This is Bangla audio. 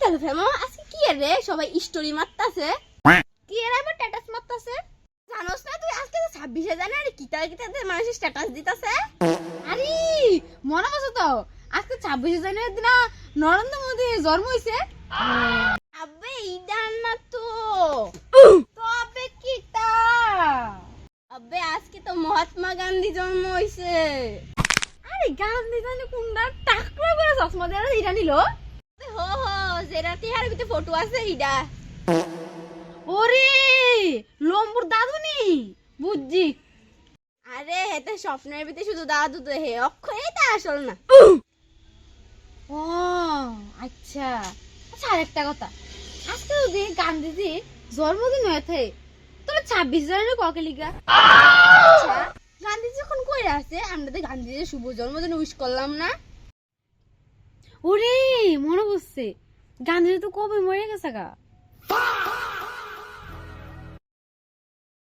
তাহলে ফেমো আজকে কি রে সবাই স্টোরি মারতাছে কি এর আবার স্ট্যাটাস মারতাছে জানোস না তুই আজকে 26 জানুয়ারি কিতাতে মানুষ স্ট্যাটাস দিতাছে আরে মনে আছে তো আজকে 26 জানুয়ারির দিন নরেন্দ্র মোদি জন্ম হইছে আবে ইদান না তো তবে কিতা আবে আজকে তো মহাত্মা গান্ধী জন্ম হইছে আরে গান্ধী জানি কোনটা টাকলা করে চশমা দিয়ে ইডা নিলো হো হো যেটা টিহার ভিতরে ফটো আছে ইডা ওরে লম্বুর দাদু নি বুঝছি আরে হেতে স্বপ্নের ভিতরে শুধু দাদু তো হে অক্ষয় এটা আসল না ও আচ্ছা আচ্ছা আরেকটা কথা আজকে যদি গান্ধীজির জন্মদিন হয়েছে তবে 26 জানুয়ারি ককে লিগা আচ্ছা গান্ধীজি যখন কইরা আছে আমরা তো গান্ধীজির শুভ জন্মদিন উইশ করলাম না ওরে মনে পড়ছে গান্ধীজি তো কবে মরে গেছে গা